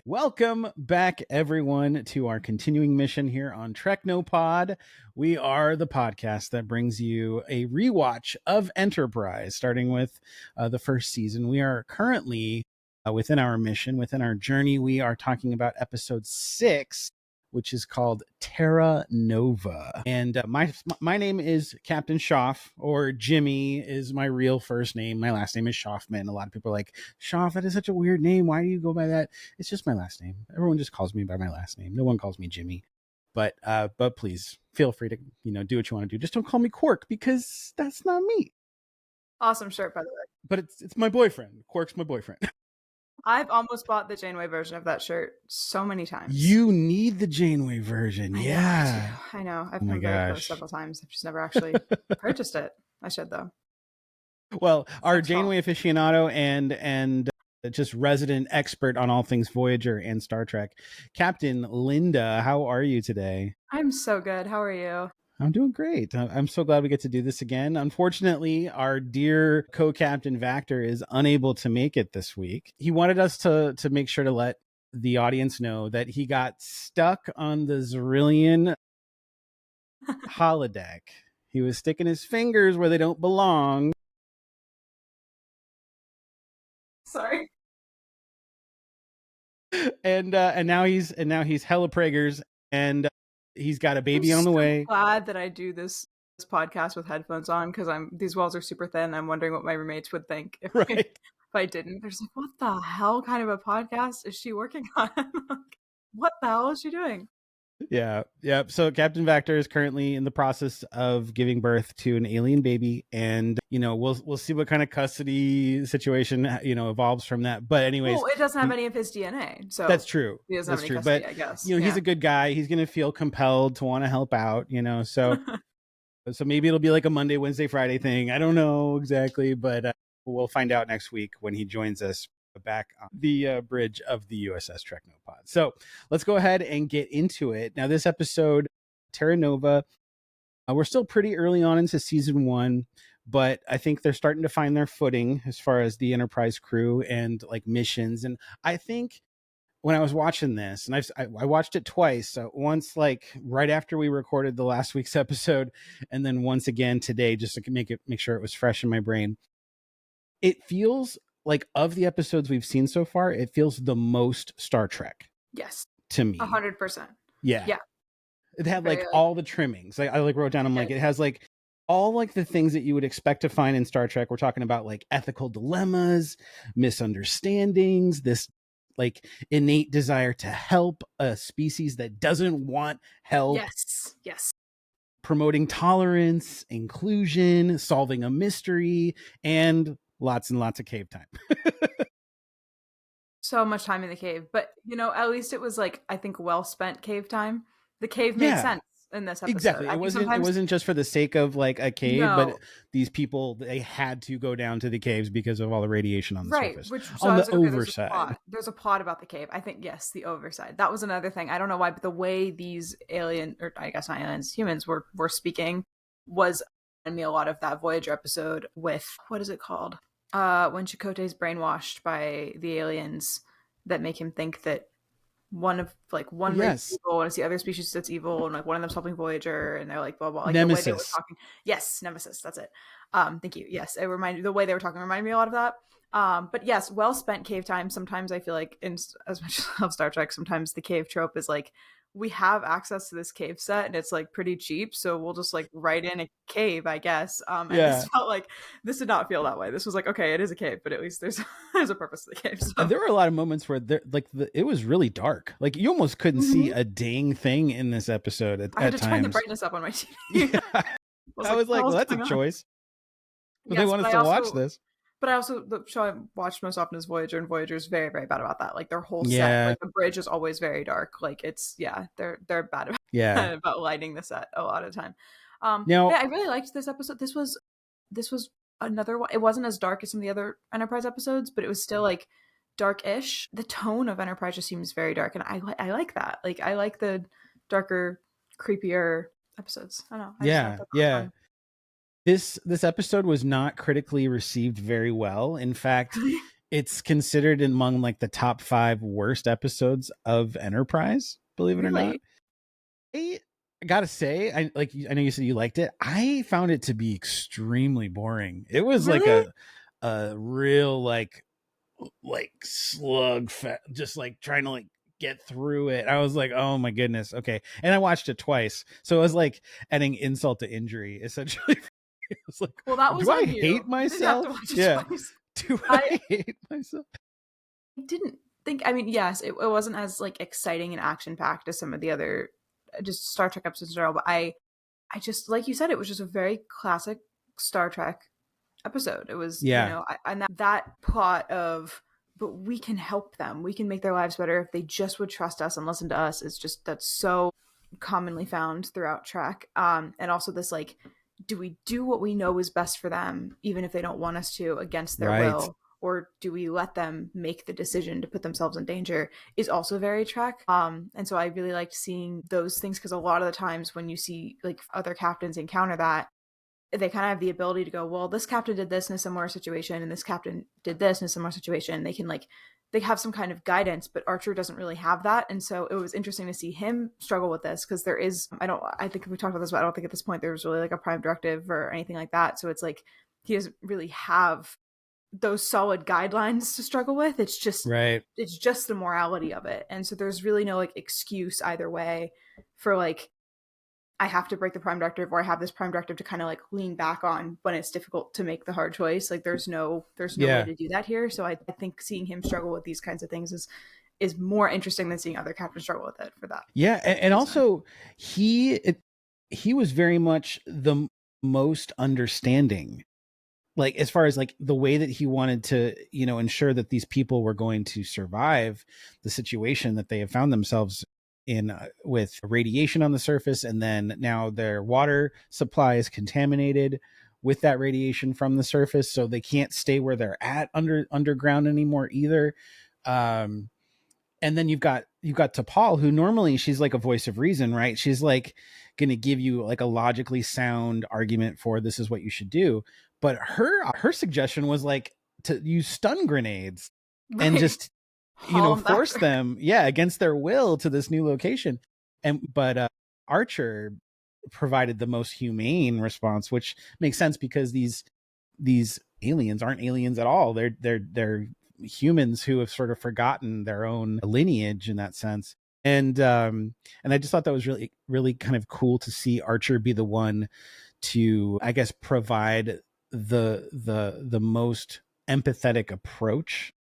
Welcome back, everyone, to our continuing mission here on TreknoPod. We are the podcast that brings you a rewatch of Enterprise, starting with the first season. We are currently within our mission, within our journey. We are talking about episode 6, which is called Terra Nova. And my name is Captain Shoff, or Jimmy is my real first name. My last name is Shoffman. A lot of people are like, Shoff, that is such a weird name. Why do you go by that? It's just my last name. Everyone just calls me by my last name. No one calls me Jimmy. But please feel free to do what you want to do. Just don't call me Quark, because that's not me. Awesome shirt, by the way. But it's my boyfriend. Quark's my boyfriend. I've almost bought the Janeway version of that shirt so many times. You need the Janeway version. Yeah. I know. I've come very close several times. I've just never actually purchased it. I should, though. Well, our Janeway aficionado and just resident expert on all things Voyager and Star Trek, Captain Linda, how are you today? I'm so good. How are you? I'm doing great. I'm so glad we get to do this again. Unfortunately, our dear co-captain Vactor is unable to make it this week. He wanted us to make sure to let the audience know that he got stuck on the Zerillian holodeck. He was sticking his fingers where they don't belong. Sorry. And now he's hella preggers, and he's got a baby on the way. Glad that I do this podcast with headphones on, because these walls are super thin. I'm wondering what my roommates would think if I didn't. They're just like, what the hell kind of a podcast is she working on? What the hell is she doing? Yeah. So Captain Vactor is currently in the process of giving birth to an alien baby, and we'll see what kind of custody situation evolves from that. But anyways, it doesn't have any of his DNA, so that's true. He doesn't have any custody, I guess. He's a good guy. He's gonna feel compelled to want to help out. So so maybe it'll be like a Monday, Wednesday, Friday thing. I don't know exactly, but we'll find out next week when he joins us back on the bridge of the USS TreknoPod. So let's go ahead and get into it. Now, this episode, Terra Nova, we're still pretty early on into season 1, but I think they're starting to find their footing as far as the Enterprise crew and like missions. And I think when I was watching this, and I watched it twice, once like right after we recorded the last week's episode, and then once again today, just to make sure it was fresh in my brain. It feels like, of the episodes we've seen so far, it feels the most Star Trek. Yes. To me. 100%. Yeah. It had like all the trimmings. Like I wrote down, I'm like, it has like all like the things that you would expect to find in Star Trek. We're talking about like ethical dilemmas, misunderstandings, this like innate desire to help a species that doesn't want help. Yes. Promoting tolerance, inclusion, solving a mystery, and lots and lots of cave time. So much time in the cave, but at least it was like, I think, well spent cave time. The cave made sense in this episode. Exactly. It wasn't just for the sake of like a cave, but these people, they had to go down to the caves because of all the radiation on the surface. On the overside. There's a plot about the cave. I think, yes, the overside. That was another thing. I don't know why, but the way these alien, or I guess not aliens, humans were speaking was me a lot of that Voyager episode with, what is it called? When Chakotay's brainwashed by the aliens that make him think that one race is evil and it's the other species that's evil, and like one of them's helping Voyager, and they're like blah blah. Like Nemesis. The way they were talking. Yes, Nemesis. That's it. Thank you. Yes, the way they were talking reminded me a lot of that. But yes, well spent cave time. Sometimes I feel like, as much as I love Star Trek, sometimes the cave trope is like, we have access to this cave set and it's like pretty cheap, so we'll just like write in a cave, I guess. And this felt like, this did not feel that way. This was like, okay, it is a cave, but at least there's a purpose to the cave. So. There were a lot of moments where it was really dark. Like you almost couldn't see a dang thing in this episode at times. I had to turn the brightness up on my TV. Yeah. I was like, well, that's a choice. But they want us to watch this. But I also, the show I watched most often is Voyager, and Voyager is very, very bad about that. Like their whole set, like the bridge is always very dark. Like it's, they're bad about lighting the set a lot of the time. I really liked this episode. This was another one. It wasn't as dark as some of the other Enterprise episodes, but it was still like dark-ish. The tone of Enterprise just seems very dark, and I like that. Like I like the darker, creepier episodes. I don't know. Yeah. This episode was not critically received very well. In fact, it's considered among like the top 5 worst episodes of Enterprise, believe it or not. I gotta say, I know you said you liked it. I found it to be extremely boring. It was like a real like slug just like trying to like get through it. I was like, oh my goodness, okay. And I watched it twice, so it was like adding insult to injury essentially. It was like, well, that was do I you. hate myself? You didn't have to watch Yeah. it twice. Do I hate myself? I didn't think, I mean, yes, it wasn't as like exciting and action packed as some of the other just Star Trek episodes in general, but I just, like you said, it was just a very classic Star Trek episode. It was, you know, and that plot of, but we can help them, we can make their lives better if they just would trust us and listen to us, is just, that's so commonly found throughout Trek. And also this like, do we do what we know is best for them even if they don't want us to, against their will, or do we let them make the decision to put themselves in danger, is also very Trek. And so I really liked seeing those things, because a lot of the times when you see like other captains encounter that, they kind of have the ability to go, well, this captain did this in a similar situation and this captain did this in a similar situation. They can like, they have some kind of guidance, but Archer doesn't really have that. And so it was interesting to see him struggle with this, because there is, I think we talked about this, but I don't think at this point there was really like a prime directive or anything like that. So it's like, he doesn't really have those solid guidelines to struggle with. It's just, it's just the morality of it. And so there's really no like excuse either way for like, I have to break the prime directive, or I have this prime directive to kind of like lean back on when it's difficult to make the hard choice. Like there's no way to do that here. So I think seeing him struggle with these kinds of things is more interesting than seeing other captains struggle with it for that. Yeah. And also he was very much the most understanding, like as far as like the way that he wanted to, you know, ensure that these people were going to survive the situation that they have found themselves in, with radiation on the surface, and then now their water supply is contaminated with that radiation from the surface, so they can't stay where they're at underground anymore either. And then you've got T'Pol, who normally she's like a voice of reason, right? She's like going to give you like a logically sound argument for this is what you should do, but her suggestion was like to use stun grenades and just force them against their will to this new location. But Archer provided the most humane response, which makes sense because these aliens aren't aliens at all. They're humans who have sort of forgotten their own lineage in that sense. And I just thought that was really, really kind of cool to see Archer be the one to, I guess, provide the most empathetic approach,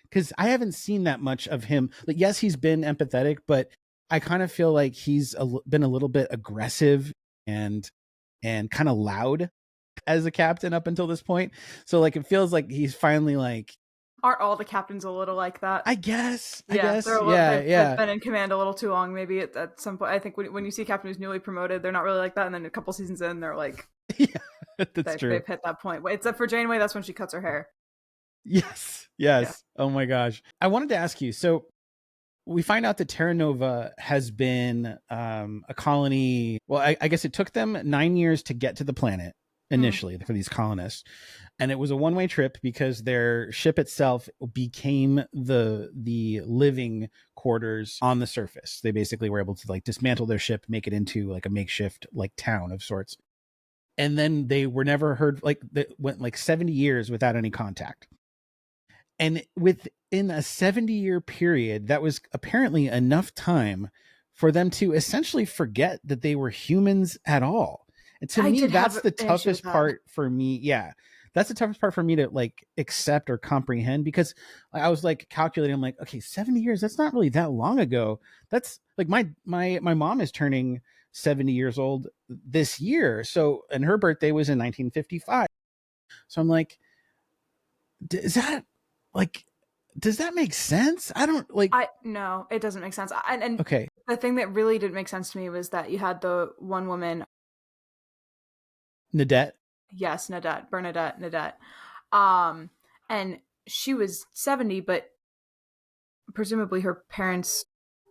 because I haven't seen that much of him. Like, yes, he's been empathetic, but I kind of feel like he's been a little bit aggressive and kind of loud as a captain up until this point. So like, it feels like he's finally like, aren't all the captains a little like that? I guess. They've been in command a little too long. Maybe at some point, I think when you see a captain who's newly promoted, they're not really like that. And then a couple seasons in, they're like, that's true. They've hit that point. Except for Janeway, that's when she cuts her hair. Yes. Yeah. Oh my gosh. I wanted to ask you, so we find out that Terra Nova has been a colony. Well, I guess it took them 9 years to get to the planet initially for these colonists. And it was a one-way trip because their ship itself became the living quarters on the surface. They basically were able to like dismantle their ship, make it into like a makeshift like town of sorts. And then they were never heard, like they went like 70 years without any contact. And within a 70-year period, that was apparently enough time for them to essentially forget that they were humans at all. And to me, that's the toughest part for me. Yeah. That's the toughest part for me to like accept or comprehend, because I was like calculating, I'm like, okay, 70 years, that's not really that long ago. That's like my mom is turning 70 years old this year. So, and her birthday was in 1955. So I'm like, is that like, does that make sense? I don't like. No, it doesn't make sense. And okay, the thing that really didn't make sense to me was that you had the one woman, Nadette. Yes, Bernadette. And she was 70, but presumably her parents,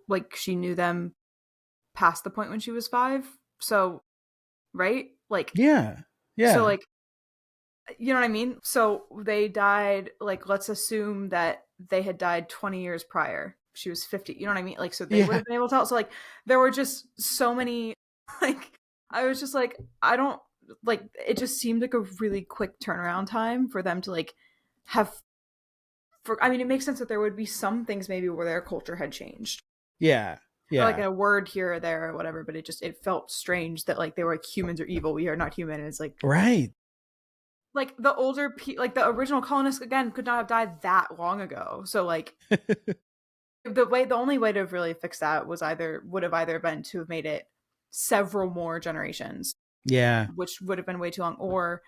like, she knew them past the point when she was 5. So, right? Like, yeah. So, like, You know what I mean? So they died, like, let's assume that they had died 20 years prior. She was 50. You know what I mean? Like, so they would have been able to tell. So, like, there were just so many, like, I was just like, I don't, like, it just seemed like a really quick turnaround time for them to, like, have, I mean, it makes sense that there would be some things maybe where their culture had changed. Yeah. Yeah. Or like a word here or there or whatever, but it felt strange that, like, they were like, humans are evil. We are not human. And it's like, right. Like the older, like the original colonists again could not have died that long ago. So like the only way to have really fixed that would have either been to have made it several more generations. Yeah. Which would have been way too long, or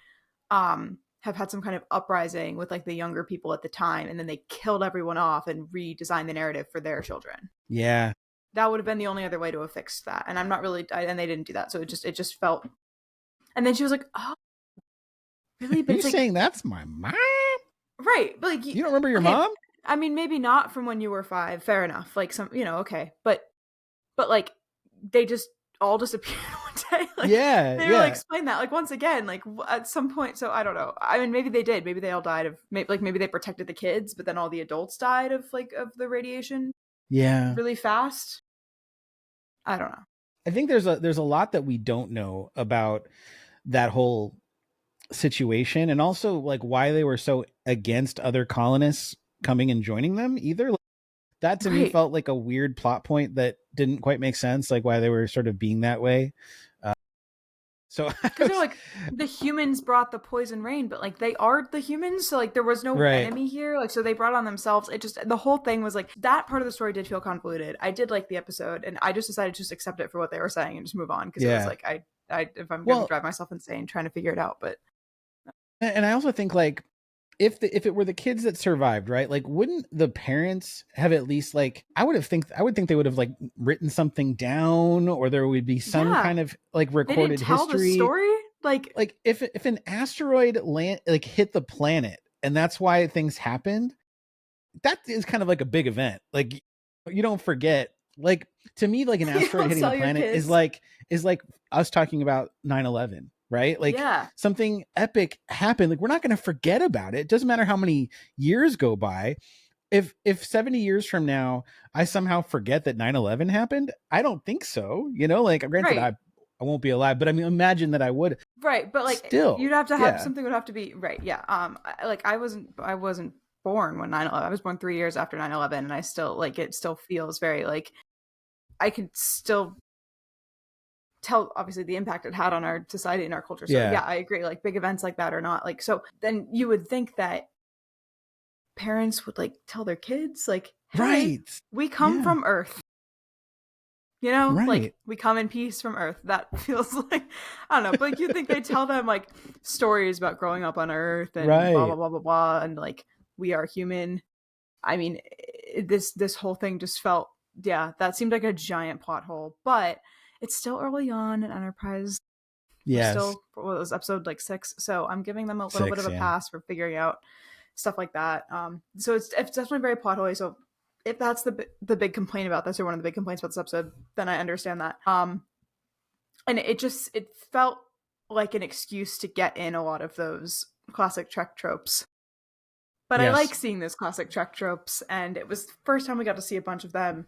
have had some kind of uprising with like the younger people at the time, and then they killed everyone off and redesigned the narrative for their children. Yeah. That would have been the only other way to have fixed that. And I'm not really, and they didn't do that. So it just felt. And then she was like, "Oh, really?" But you're saying that's my mom, right? But like, you don't remember your mom? I mean, maybe not from when you were 5. Fair enough. Like some, okay, but like they just all disappeared one day. Like, they really explain that. Like once again, like at some point. So I don't know. I mean, maybe they did. Maybe they all died of maybe they protected the kids, but then all the adults died of the radiation. Yeah, really fast. I don't know. I think there's a lot that we don't know about that whole situation, and also like why they were so against other colonists coming and joining them either. Like, that to me felt like a weird plot point that didn't quite make sense, like why they were sort of being that way. So because they're like, the humans brought the poison rain, but like they are the humans, so like there was no enemy here, like so they brought on themselves. It just, the whole thing was like, that part of the story did feel convoluted. I did like the episode, and I just decided to just accept it for what they were saying and just move on, because it was like, I if I'm gonna drive myself insane trying to figure it out. But and I also think like if it were the kids that survived, right? Like, wouldn't the parents have at least like, I would think they would have like written something down, or there would be some kind of like recorded history. The story, like if an asteroid hit the planet and that's why things happened, that is kind of like a big event. Like, you don't forget. Like, to me, like an asteroid hitting the planet is like us talking about 9/11. Right? Like, something epic happened. Like, we're not going to forget about it. It doesn't matter how many years go by. If 70 years from now, I somehow forget that 9/11 happened, I don't think so. Like, granted, I won't be alive, but I mean, imagine that I would. Right. But like, still, you'd have to have something would have to be right. Yeah. Like I wasn't born when 9/11. I was born 3 years after 9/11, and I still like, it still feels very like, I can still tell obviously the impact it had on our society and our culture. So yeah, I agree. Like big events like that are not like, so then you would think that parents would like tell their kids like, hey, we come from Earth, like we come in peace from Earth. That feels like, I don't know, but like, you think they tell them like stories about growing up on Earth and blah blah blah blah blah, and like, we are human. I mean, this whole thing just felt, that seemed like a giant plot hole. But it's still early on in Enterprise. Yes. Still, it was episode like 6, so I'm giving them a little bit of a pass for figuring out stuff like that. So it's definitely very plot holy. So if that's the big complaint about this, or one of the big complaints about this episode, then I understand that. And it felt like an excuse to get in a lot of those classic Trek tropes. But I like seeing those classic Trek tropes, and it was the first time we got to see a bunch of them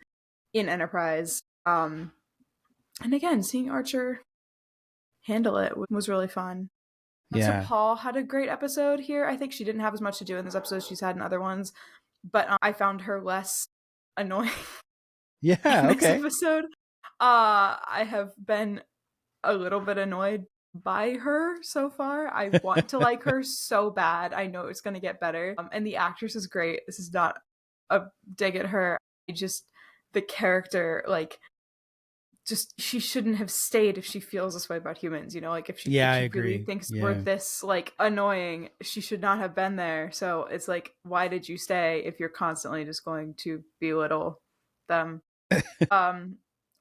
in Enterprise. And again, seeing Archer handle it was really fun. So Paul had a great episode here. I think she didn't have as much to do in this episode as she's had in other ones, but I found her less annoying. In this episode. I have been a little bit annoyed by her so far. I want to like her so bad. I know it's going to get better. And the actress is great. This is not a dig at her. The character, like, just, she shouldn't have stayed if she feels this way about humans, like if she really thinks we're this like annoying, she should not have been there. So it's like, why did you stay if you're constantly just going to belittle them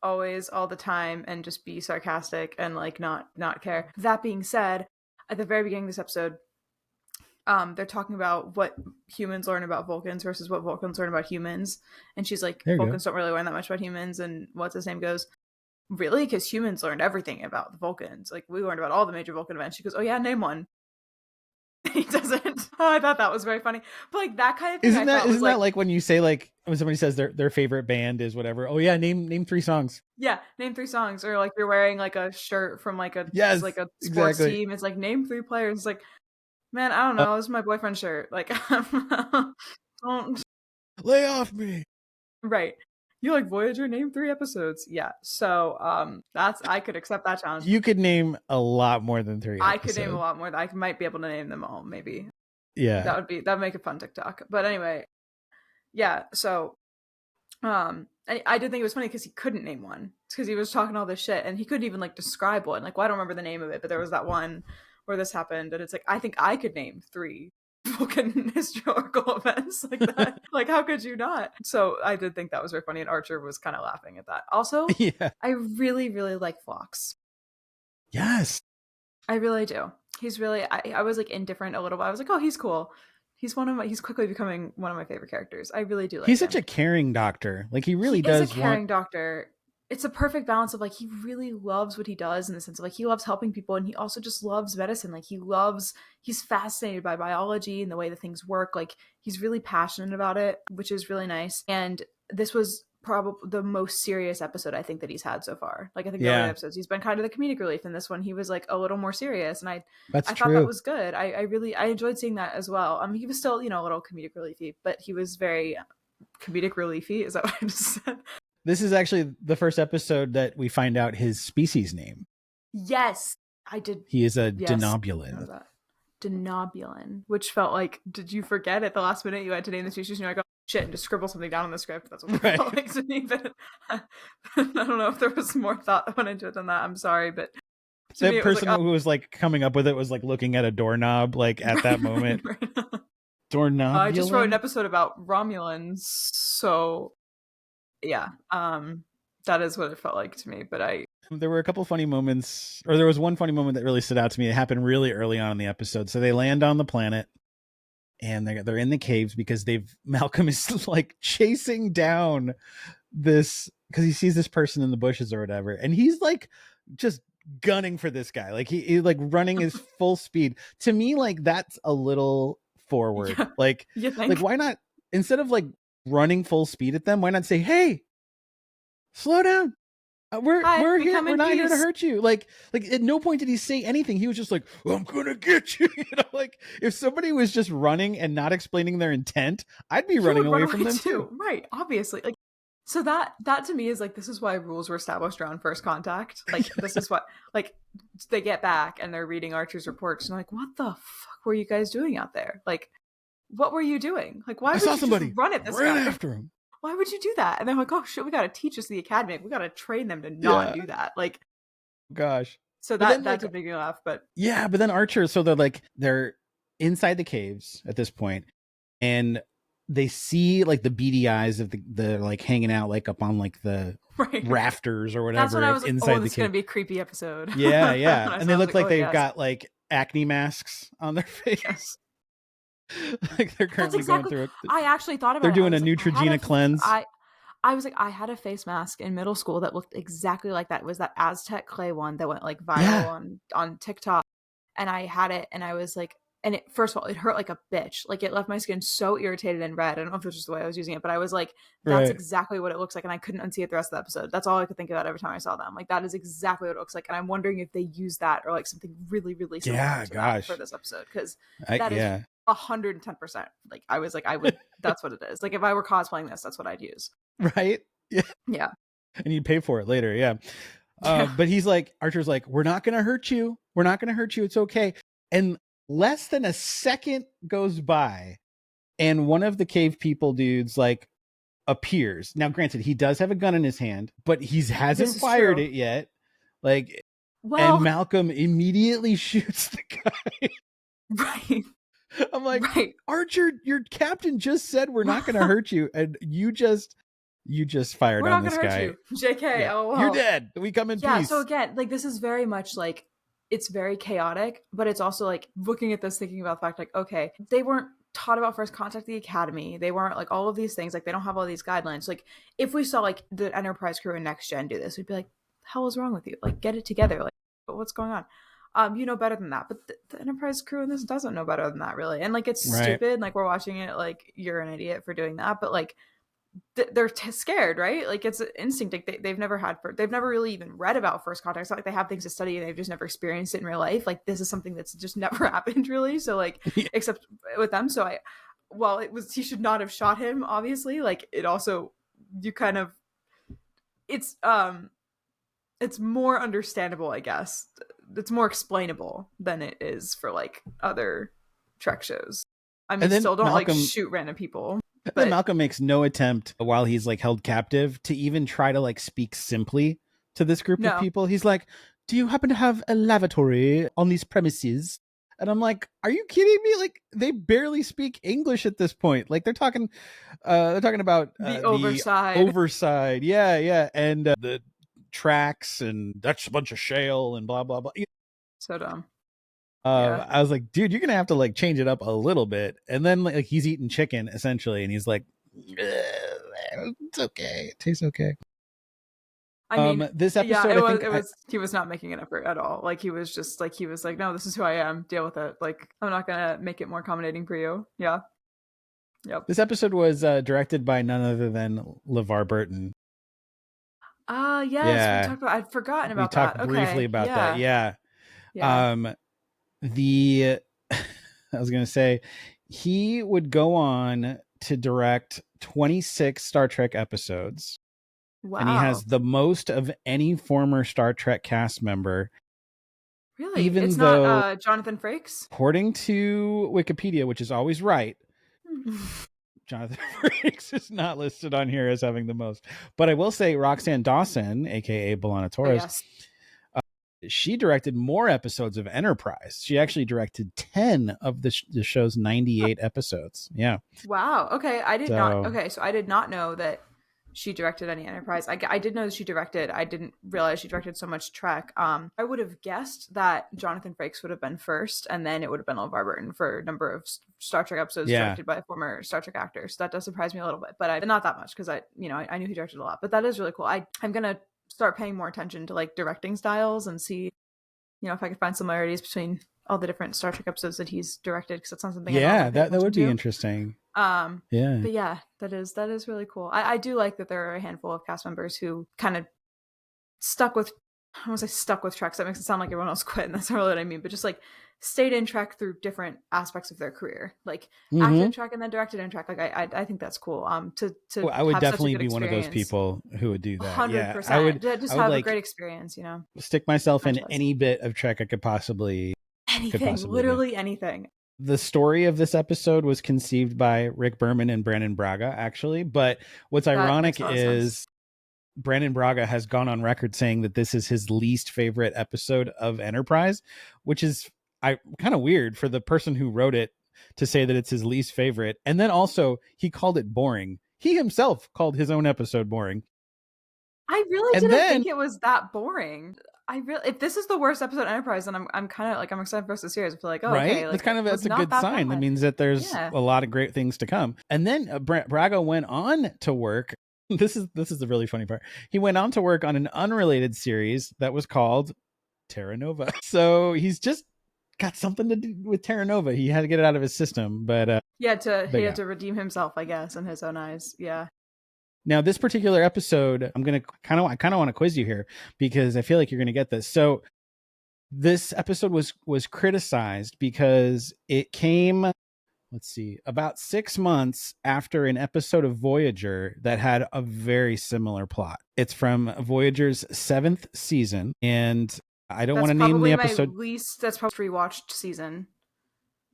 always, all the time, and just be sarcastic and like not care. That being said, at the very beginning of this episode, they're talking about what humans learn about Vulcans versus what Vulcans learn about humans, and she's like, Vulcans don't really learn that much about humans. And what's his name goes, really? Because humans learned everything about the Vulcans. Like, we learned about all the major Vulcan events. She goes, oh yeah, name one. he doesn't. Oh, I thought that was very funny. But like that kind of thing. Isn't that like when you say like when somebody says their favorite band is whatever? Oh yeah, name 3 songs. Yeah, name 3 songs. Or like you're wearing like a shirt from like a sports team. It's like name 3 players. It's like, man, I don't know. This is my boyfriend's shirt. Like don't lay off me. Right. You like Voyager? Name 3 episodes. Yeah. So I could accept that challenge. You could name a lot more than 3 episodes. I could name a lot more. I might be able to name them all, maybe. Yeah. That would make a fun TikTok. But anyway, yeah, so I did think it was funny because he couldn't name one. It's because he was talking all this shit and he couldn't even like describe one. Like, well, I don't remember the name of it, but there was that one where this happened, and it's like I think I could name 3 fucking historical events like that. Like, how could you not? So I did think that was very funny, and Archer was kind of laughing at that. Also, yeah, I really, really like Phlox. Yes, I really do. He's really. I was like indifferent a little bit. I was like, oh, he's cool. He's quickly becoming one of my favorite characters. I really do like him. He's such a caring doctor. Like he really does. He's a caring doctor. It's a perfect balance of like he really loves what he does in the sense of like he loves helping people, and he also just loves medicine. Like he's fascinated by biology and the way that things work. Like he's really passionate about it, which is really nice. And this was probably the most serious episode I think that he's had so far. Like I think the other episodes he's been kind of the comedic relief. In this one he was like a little more serious, and I thought that was good. I enjoyed seeing that as well. He was still, a little comedic reliefy, but he was very comedic reliefy. Is that what I just said? This is actually the first episode that we find out his species name. Yes, I did. He is a Denobulan. Denobulan, which felt like, did you forget at the last minute you had to name the species and you're like, oh shit, and just scribble something down on the script? That's what it felt like to me. But I don't know if there was more thought that went into it than that. I'm sorry, but the person who was like coming up with it was like looking at a doorknob like at that moment. Doorknob. I just wrote an episode about Romulans, so yeah, that is what it felt like to me. But there were a couple funny moments, or there was one funny moment that really stood out to me. It happened really early on in the episode. So they land on the planet and they're in the caves because Malcolm is like chasing down this, because he sees this person in the bushes or whatever, and he's like just gunning for this guy. Like he like running his full speed. To me, like that's a little forward. Yeah. Like why not, instead of like running full speed at them, why not say, hey, slow down, we're here, we're not here to hurt you. Like at no point did he say anything. He was just like, I'm gonna get you. Like if somebody was just running and not explaining their intent, I'd be running away from them too. Right, obviously. Like, so that to me is like, this is why rules were established around first contact. Like this is what, like, they get back and they're reading Archer's reports and like, what the fuck were you guys doing out there? Like, what were you doing? Like, why would you just run at this guy? After him. Why would you do that? And they're like, oh shit, we got to teach us the academy. We got to train them to not do that. Like, gosh. So that did make me laugh. But yeah, but then Archer, so they're inside the caves at this point, and they see like the beady eyes of the like hanging out like up on like the rafters or whatever. That's when I was like, inside this is gonna be a creepy episode. Yeah, yeah. And they look like they've got like acne masks on their face. Yes. Like they're currently going through it. I actually thought about they're doing a Neutrogena cleanse. I was like, I had a face mask in middle school that looked exactly like that. It was that Aztec clay one that went like viral on TikTok. And I had it, and I was like, and it, first of all, it hurt like a bitch. Like it left my skin so irritated and red. I don't know if it was just the way I was using it, but I was like, that's exactly what it looks like. And I couldn't unsee it the rest of the episode. That's all I could think about every time I saw them. Like, that is exactly what it looks like. And I'm wondering if they use that or like something really, really similar to that for this episode. Because that is 110%. Like, I was like, I would, that's what it is. Like, if I were cosplaying this, that's what I'd use. Right? Yeah. Yeah. And you'd pay for it later. Yeah. But he's like, Archer's like, we're not going to hurt you. We're not going to hurt you. It's okay. And less than a second goes by, and one of the cave people dudes like appears. Now, granted, he does have a gun in his hand, but he hasn't fired it yet. Like, and Malcolm immediately shoots the guy. Right. I'm like, Archer, your captain just said we're not going to hurt you, and you just fired on this guy. Hurt you. JK, yeah. You're dead. We come in peace. Yeah, so again, like, this is very much like, it's very chaotic, but it's also like looking at this, thinking about the fact like, okay, they weren't taught about first contact at the academy. They weren't like all of these things. Like, they don't have all these guidelines. Like, if we saw like the Enterprise crew in Next Gen do this, we'd be like, the hell is wrong with you? Like, get it together. Like, what's going on? you know better than that. But the Enterprise crew in this doesn't know better than that, really. And like, it's Right. stupid. Like, we're watching it like, you're an idiot for doing that. But like, they're scared, right? Like, it's an instinct. Like, they've never really even read about first contact. It's not like they have things to study and they've just never experienced it in real life. Like, this is something that's just never happened, really. So like, except with them. So he should not have shot him, obviously. Like, it also, you kind of, it's more understandable, I guess. It's more explainable than it is for like other Trek shows. I mean, still don't like shoot random people. But Malcolm makes no attempt while he's like held captive to even try to like speak simply to this group of people. He's like, "Do you happen to have a lavatory on these premises?" And I'm like, "Are you kidding me? Like, they barely speak English at this point. Like, they're talking about the overside. The overside, yeah, and the tracks, and that's a bunch of shale and blah blah blah." So dumb. I was like, dude, you're gonna have to like change it up a little bit. And then like he's eating chicken essentially, and he's like, it's okay, it tastes okay. I mean, this episode, he was not making an effort at all. Like, he was like, no, this is who I am. Deal with it. Like, I'm not gonna make it more accommodating for you. Yeah. Yep. This episode was directed by none other than LeVar Burton. Yes, yeah. I'd forgotten about that. We talked briefly about that. Yeah. I was going to say, he would go on to direct 26 Star Trek episodes. Wow. And he has the most of any former Star Trek cast member. Really? It's not Jonathan Frakes? According to Wikipedia, which is always right, Jonathan Frakes is not listed on here as having the most. But I will say Roxanne Dawson, a.k.a. B'Elanna Torres, yes. She directed more episodes of Enterprise. She actually directed 10 of the show's 98 episodes. Yeah. Wow. Okay. So I did not know that she directed any Enterprise. I did know that she directed. I didn't realize she directed so much Trek. I would have guessed that Jonathan Frakes would have been first, and then it would have been LeVar Burton for a number of Star Trek episodes directed by former Star Trek actors. So that does surprise me a little bit, but not that much, because I knew he directed a lot. But that is really cool. I'm gonna start paying more attention to like directing styles and see, if I could find similarities between all the different Star Trek episodes that he's directed, because that's not something that would be interesting. But yeah, that is really cool. I do like that there are a handful of cast members who kind of stuck with Trek, so that makes it sound like everyone else quit, and that's not really what I mean, but just like stayed in Trek through different aspects of their career, like acted in Trek and then directed in Trek. Like I think that's cool. I would definitely be one of those people who would do that. 100%. I would just have a great experience. Stick myself in any bit of Trek I could possibly. Literally anything. The story of this episode was conceived by Rick Berman and Brandon Braga, actually. But what's ironic is Brandon Braga has gone on record saying that this is his least favorite episode of Enterprise, which is kind of weird for the person who wrote it to say that it's his least favorite. And then also he called it boring. He himself called his own episode boring. I really didn't think it was that boring. If this is the worst episode of Enterprise, then I'm kind of like, I'm excited for the series. I feel like, right? Okay, that's a good sign. That means that there's a lot of great things to come. And then Braga went on to work. This is the really funny part. He went on to work on an unrelated series that was called Terra Nova. So he's just got something to do with Terra Nova. He had to get it out of his system, but he had to redeem himself, I guess, in his own eyes. Yeah. Now, this particular episode, I kind of want to quiz you here, because I feel like you're going to get this. So this episode was criticized because it came, about 6 months after an episode of Voyager that had a very similar plot. It's from Voyager's 7th season, and I don't want to name the episode. That's probably rewatched season.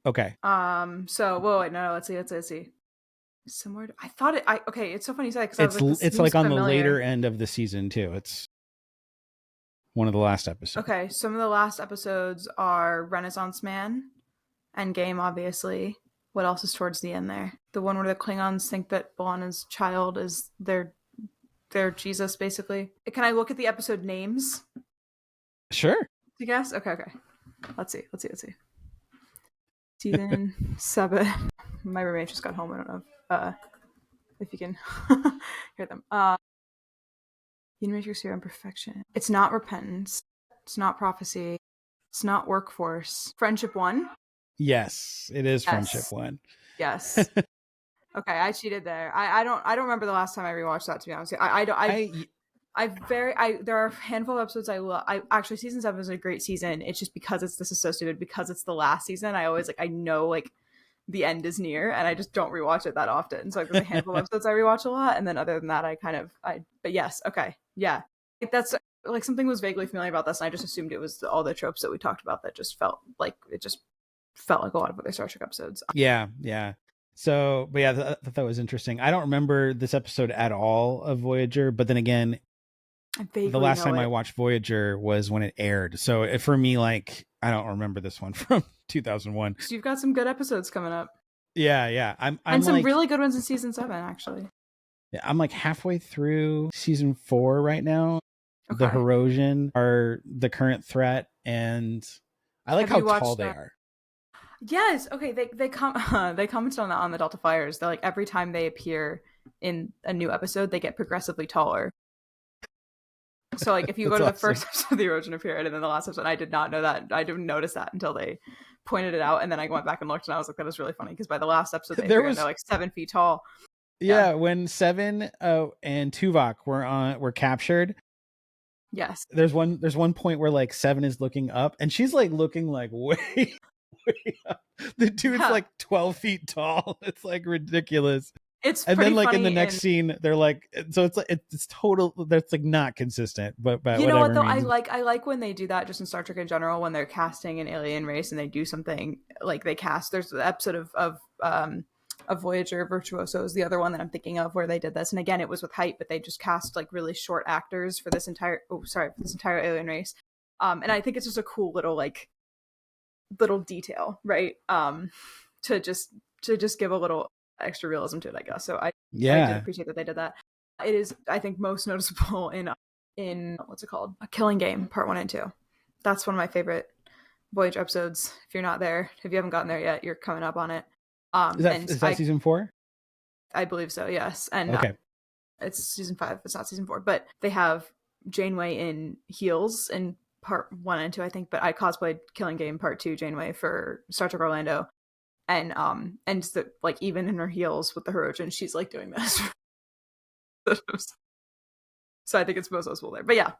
Okay. So, wait, no, let's see. Similar to, I thought it. Okay, it's so funny you say that, because it's like on the later end of the season too. It's one of the last episodes. Okay, some of the last episodes are Renaissance Man, Endgame, obviously. What else is towards the end there? The one where the Klingons think that B'Elanna's child is their Jesus, basically. Can I look at the episode names? Sure. You guess? Okay. Let's see. Season 7. My roommate just got home. I don't know if you can hear them. Unimatrix Zero and Perfection. It's not Repentance. It's not Prophecy. It's not Workforce. Friendship 1? Yes, it is Friendship 1. Yes. Okay, I cheated there. I don't remember the last time I rewatched that, to be honest. There are a handful of episodes I love. Actually, season 7 is a great season. It's just because it's disassociated, because it's the last season. I always I know the end is near, and I just don't rewatch it that often. So there's a handful of episodes I rewatch a lot, and then other than that, but yes, okay, yeah, that's something was vaguely familiar about this, and I just assumed it was all the tropes that we talked about that just felt like a lot of other Star Trek episodes. Yeah. So, but yeah, that was interesting. I don't remember this episode at all of Voyager, but then again, the last time I watched Voyager was when it aired. So for me, I don't remember this one from 2001. So you've got some good episodes coming up. Yeah. I'm and some really good ones in season 7, actually. Yeah, I'm halfway through season 4 right now. Okay. The Herosian are the current threat, and I like how tall they are. Yes. Okay. They commented on that on the Delta Fires. They're every time they appear in a new episode, they get progressively taller. So if you go to the first episode of the original period and then the last episode, I did not know that. I didn't notice that until they pointed it out, and then I went back and looked, and I was that was really funny, because by the last episode they're 7 feet tall. Yeah, when Seven and Tuvok were captured. Yes. There's one point where Seven is looking up, and she's looking way up. The dude's 12 feet tall. It's ridiculous. And then in the next scene they're so it's total, that's not consistent, but you know what though, I like when they do that just in Star Trek in general, when they're casting an alien race and they do something there's the episode of Voyager, Virtuoso is the other one that I'm thinking of, where they did this, and again it was with height, but they just cast really short actors for this entire alien race, and I think it's just a cool little detail, right, to just give a little extra realism to it, I guess. So I did appreciate that they did that. It is, I think, most noticeable in what's it called, A Killing Game Part 1 and 2. That's one of my favorite Voyager episodes. If you're not there, if you haven't gotten there yet, you're coming up on it. Is that season 4? I believe so, yes. And okay. It's season 5, it's not season 4, but they have Janeway in heels in Part 1 and 2, I think, but I cosplayed Killing Game Part 2 Janeway for Star Trek Orlando. And even in her heels with the Herosian, she's doing this. So I think it's most noticeable there. But yeah.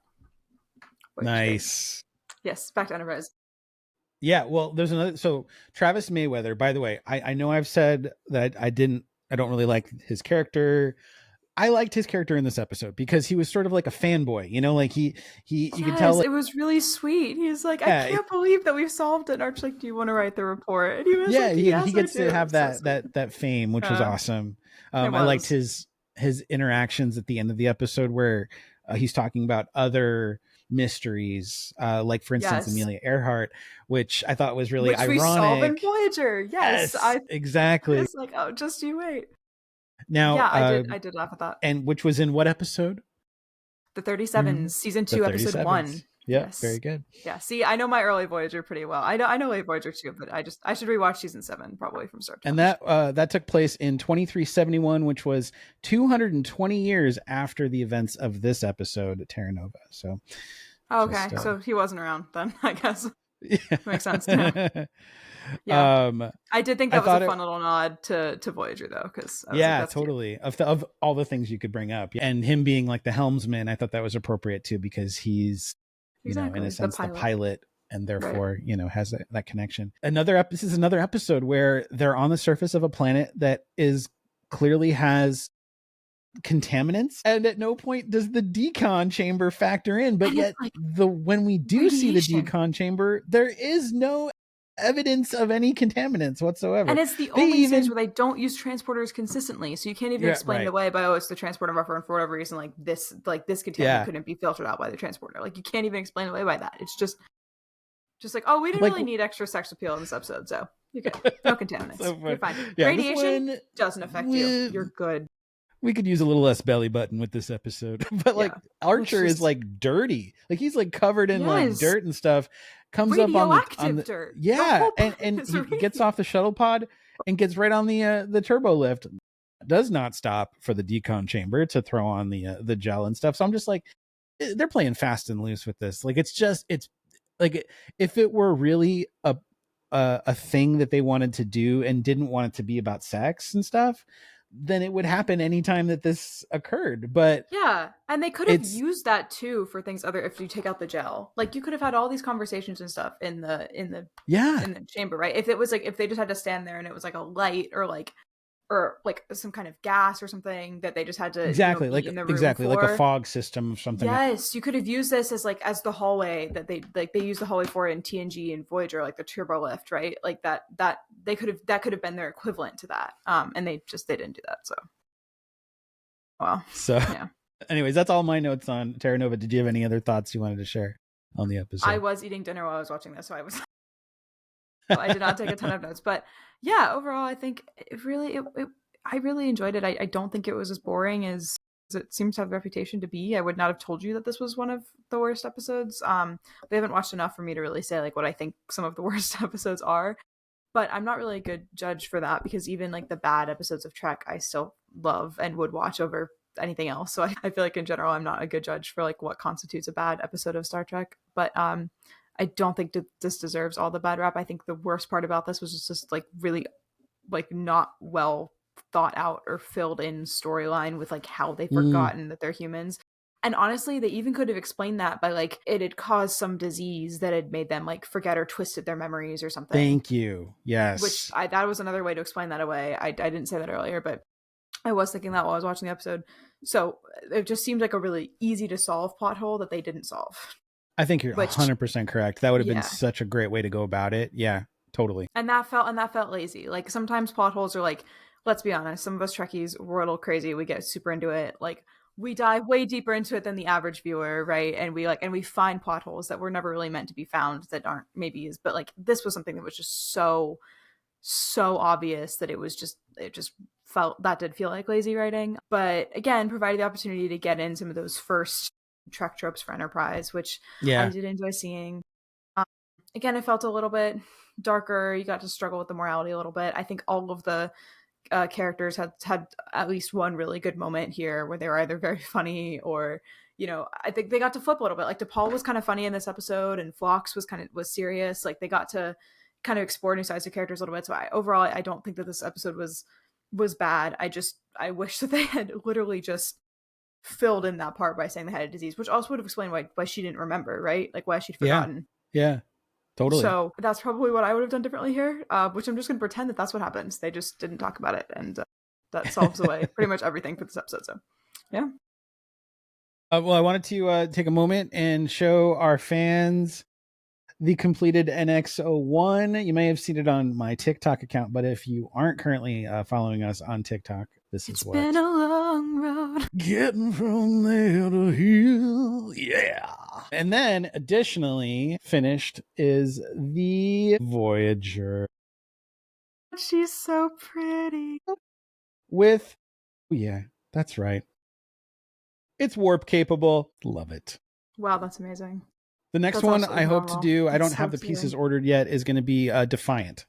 Nice. Yes, back to Enterprise. Yeah, well, there's another. So Travis Mayweather, by the way, I know I've said that I don't really like his character. I liked his character in this episode because he was sort of like a fanboy, you could tell. It was really sweet. He's I can't believe that we've solved it. And Archie's do you want to write the report? And he was he gets to have that fame, which was awesome. I liked his interactions at the end of the episode where he's talking about other mysteries, for instance, Amelia Earhart, which I thought was really ironic. We solve in Voyager. Yes, exactly. It's oh, just you wait. Now, yeah, I did laugh at that. And which was in what episode? The 37s, season 2, episode 1. Yeah, yes. Very good. Yeah, see, I know my early Voyager pretty well. I know late Voyager too, but I should rewatch season 7 probably from start to finish. And that took place in 2371, which was 220 years after the events of this episode, Terra Nova. So, okay, so he wasn't around then, I guess. Yeah. Makes sense. Yeah, I did think that was a fun little nod to Voyager, though, because totally. Of all the things you could bring up, and him being the helmsman, I thought that was appropriate too, because he's in a sense the pilot, and therefore has that connection. This is another episode where they're on the surface of a planet that is clearly has contaminants, and at no point does the decon chamber factor in, but yet when we do see the decon chamber, there is no evidence of any contaminants whatsoever. And it's the only instance where they don't use transporters consistently, so you can't even explain it away by it's the transporter buffer, and for whatever reason this contaminant couldn't be filtered out by the transporter. You can't even explain it away by that. It's just oh, we didn't really need extra sex appeal in this episode, so you're good. No contaminants. You're fine. Radiation doesn't affect you. You're good. We could use a little less belly button with this episode. But Archer is dirty. He's covered in dirt and stuff. Comes up on the dirt. Yeah, and he gets off the shuttle pod and gets right on the turbo lift. Does not stop for the decon chamber to throw on the gel and stuff. So I'm just they're playing fast and loose with this. It's like if it were really a thing that they wanted to do and didn't want it to be about sex and stuff, then it would happen anytime that this occurred. But yeah, and they could have used that too for things other. If you take out the gel, like you could have had all these conversations and stuff in the in the chamber, right? If it was like if they just had to stand there and it was like a light or like some kind of gas or something that they just had to exactly be in the room for. Like a fog system or something. Yes, you could have used this as the hallway that they use the hallway for in TNG and Voyager, like the turbo lift, right? Like that could have been their equivalent to that. And they didn't do that. So, wow. So, yeah. Anyways, that's all my notes on Terra Nova. Did you have any other thoughts you wanted to share on the episode? I was eating dinner while I was watching this, so I did not take a ton of notes, but yeah, overall, I think I really enjoyed it. I don't think it was as boring as it seems to have a reputation to be. I would not have told you that this was one of the worst episodes. We haven't watched enough for me to really say like what I think some of the worst episodes are, but I'm not really a good judge for that because even like the bad episodes of Trek, I still love and would watch over anything else. So I feel like in general, I'm not a good judge for like what constitutes a bad episode of Star Trek, but I don't think this deserves all the bad rap. I think the worst part about this was just like really like not well thought out or filled in storyline with like how they've forgotten that they're humans. And honestly, they even could have explained that by like it had caused some disease that had made them like forget or twisted their memories or something. Thank you. Yes. Which that was another way to explain that away. I didn't say that earlier, but I was thinking that while I was watching the episode. So it just seemed like a really easy to solve plot hole that they didn't solve. I think you're 100% correct. That would have been such a great way to go about it. Yeah, totally. And that felt lazy. Like sometimes plot holes are like, let's be honest, some of us Trekkies, we're a little crazy. We get super into it. Like we dive way deeper into it than the average viewer, right? And we find plot holes that were never really meant to be found that aren't maybe but like this was something that was just so obvious that it just felt that did feel like lazy writing. But again, provided the opportunity to get in some of those first Trek tropes for Enterprise, which I did enjoy seeing. Again, it felt a little bit darker. You got to struggle with the morality a little bit. I think all of the characters had at least one really good moment here where they were either very funny or, I think they got to flip a little bit. Like DePaul was kind of funny in this episode and Phlox was serious. Like they got to kind of explore new sides of characters a little bit. So overall, I don't think that this episode was bad. I wish that they had literally just filled in that part by saying they had a disease, which also would have explained why she didn't remember, right? Like why she'd forgotten. Yeah, totally. So that's probably what I would have done differently here, which I'm just going to pretend that that's what happens. They just didn't talk about it, and that solves away pretty much everything for this episode. So, yeah. Well, I wanted to take a moment and show our fans the completed NX-01. You may have seen it on my TikTok account, but if you aren't currently following us on TikTok, it's been a long road getting from there to here. Yeah. And then additionally finished is the Voyager. She's so pretty. With, yeah, that's right. It's warp capable. Love it. Wow, that's amazing. The next one I hope to do, I don't have the pieces ordered yet, is going to be Defiant.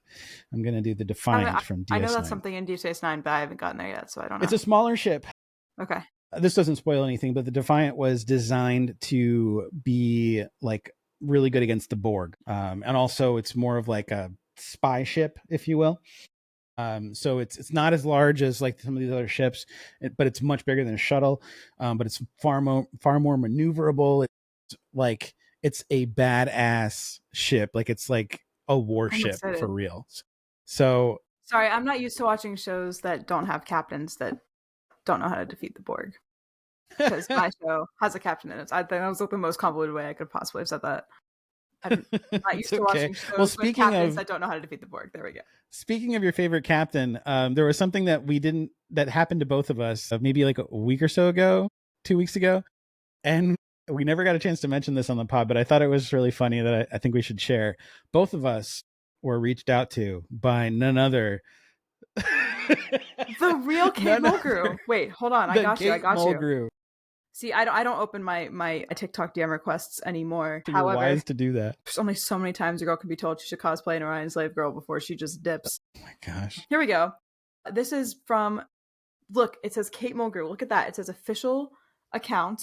I'm going to do the Defiant from DS9. I know that's something in Deep Space Nine, but I haven't gotten there yet, so I don't know. It's a smaller ship. Okay. This doesn't spoil anything, but the Defiant was designed to be like really good against the Borg. And also it's more of like a spy ship, if you will. So it's not as large as like some of these other ships, but it's much bigger than a shuttle. But it's far more maneuverable. It's like, it's a badass ship. Like it's like a warship for real. So sorry, I'm not used to watching shows that don't have captains that don't know how to defeat the Borg. Because my show has a captain in it. I think that was like the most convoluted way I could possibly have said that. I'm not used to watching shows with captains that don't know how to defeat the Borg. There we go. Speaking of your favorite captain, there was something that that happened to both of us maybe like a week or so ago, 2 weeks ago. And we never got a chance to mention this on the pod, but I thought it was really funny that I think we should share. Both of us were reached out to by none other. The real Kate Mulgrew. Wait, hold on. I got you. See, I don't open my TikTok DM requests anymore. You're wise to do that. There's only so many times a girl can be told she should cosplay an Orion slave girl before she just dips. Oh my gosh. Here we go. This is from, look, it says Kate Mulgrew. Look at that. It says official account.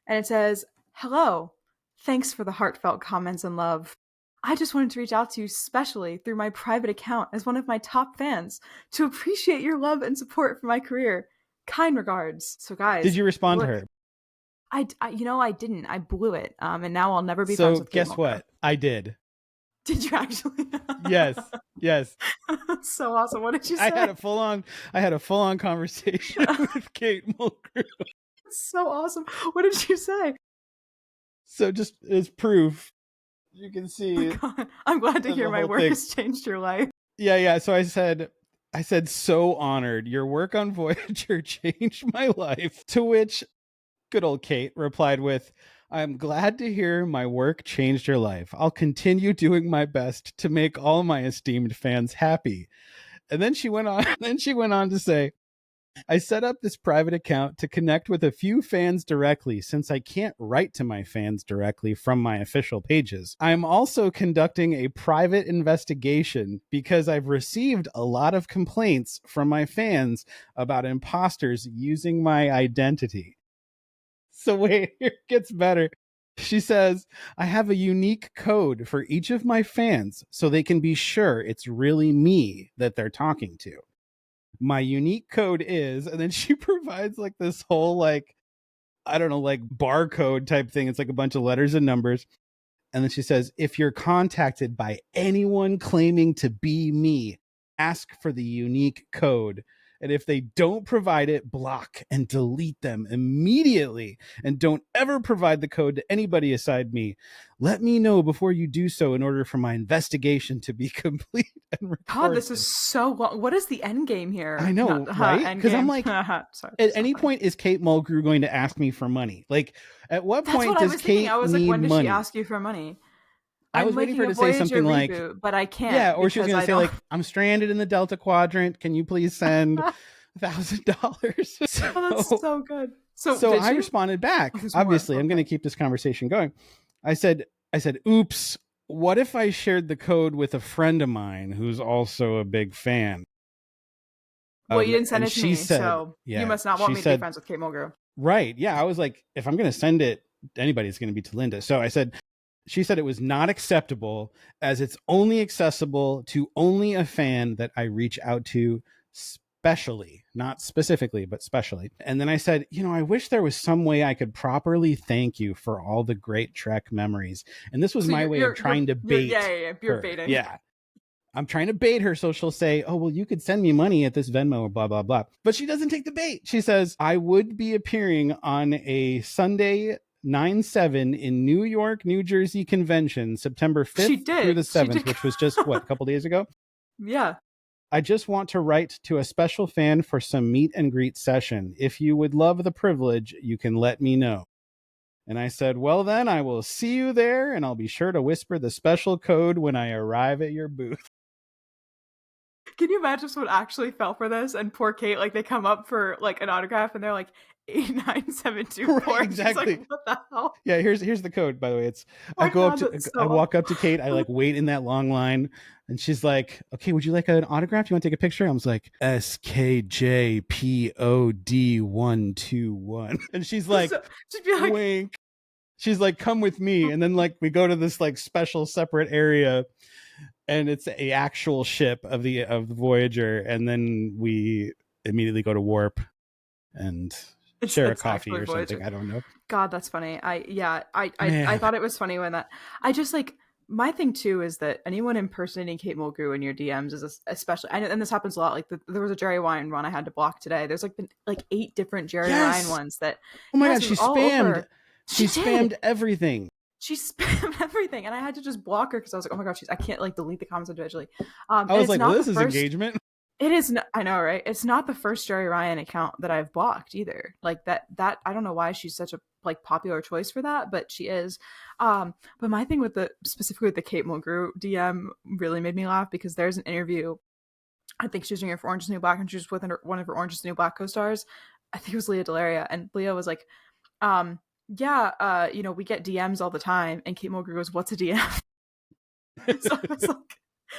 And it says, hello, Thanks for the heartfelt comments and love. I just wanted to reach out to you specially through my private account as one of my top fans to appreciate your love and support for my career. Kind regards. So guys, did you respond to her? I didn't. I blew it. And now I'll never be So friends with Kate guess Mulgrew. what? I did. Did you actually? Yes. So awesome. What did you say? I had a full on conversation with Kate Mulgrew. So awesome. What did you say? So just as proof, you can see. Oh God. I'm glad to hear my work has changed your life. Yeah. So I said, so honored. Your work on Voyager changed my life. To which good old Kate replied with, I'm glad to hear my work changed your life. I'll continue doing my best to make all my esteemed fans happy. And then she went on to say, I set up this private account to connect with a few fans directly since I can't write to my fans directly from my official pages. I'm also conducting a private investigation because I've received a lot of complaints from my fans about imposters using my identity. So wait, here it gets better. She says, I have a unique code for each of my fans so they can be sure it's really me that they're talking to. My unique code is, and then she provides like this whole like, I don't know, like barcode type thing. It's like a bunch of letters and numbers. And then she says, if you're contacted by anyone claiming to be me, ask for the unique code. And if they don't provide it, block and delete them immediately. And don't ever provide the code to anybody aside me. Let me know before you do so in order for my investigation to be complete and recorded. God, this is so long. What is the end game here? I know, right? Because I'm like, sorry, at any point, is Kate Mulgrew going to ask me for money? Like, at what point does Kate I was need like, when did money? she ask you for money? I was waiting for her to say something reboot, like, but I can't. Yeah, or she was going to say like, I'm stranded in the Delta Quadrant. Can you please send $1,000? Oh, that's so good. So I responded back. Obviously, I'm going to keep this conversation going. I said, oops, what if I shared the code with a friend of mine who's also a big fan? Well, you didn't send it to me, so you must not want me to be friends with Kate Mulgrew. Right. Yeah, I was like, if I'm going to send it to anybody, it's going to be to Linda. So I said, she said it was not acceptable as it's only accessible to only a fan that I reach out to specially, not specifically, but specially. And then I said, I wish there was some way I could properly thank you for all the great Trek memories. And this was my way of trying to bait you're her. Baiting. Yeah. I'm trying to bait her so she'll say, oh, well, you could send me money at this Venmo, blah, blah, blah. But she doesn't take the bait. She says, I would be appearing on a Sunday 9/7 in New York, New Jersey convention, September 5th through the 7th, which was just, a couple days ago? Yeah. I just want to write to a special fan for some meet and greet session. If you would love the privilege, you can let me know. And I said, well, then I will see you there, and I'll be sure to whisper the special code when I arrive at your booth. Can you imagine if someone actually fell for this and poor Kate, like they come up for like an autograph and they're like 8972 right, exactly. Like, what the hell? Yeah, here's the code, by the way. It's I walk up to Kate, I like wait in that long line, and she's like, okay, would you like an autograph? You want to take a picture? I was like, SKJPOD121. And she's like, wink. She's like, come with me. And then like we go to this like special separate area, and it's a actual ship of the Voyager, and then we immediately go to warp and share a coffee or something. I don't know. God, that's funny. I thought it was funny when that. I just like, my thing too is that anyone impersonating Kate Mulgrew in your DMs is especially, and this happens a lot. Like there was a Jerry Ryan one I had to block today. There's like been like 8 different Jerry Ryan ones that. Oh my God, she spammed. She spammed everything. She spammed everything, and I had to just block her because I was like, "Oh my God, I can't like delete the comments individually." I was like, well, "This is engagement." It is. I know, right? It's not the first Jerry Ryan account that I've blocked either. Like that. I don't know why she's such a like popular choice for that, but she is. But my thing with specifically with the Kate Mulgrew DM really made me laugh because there's an interview. I think she was doing it for Orange Is the New Black, and she was with one of her Orange Is the New Black co-stars. I think it was Leah Delaria, and Leah was like, yeah, we get DMs all the time, and Kate Mulgrew goes, what's a DM?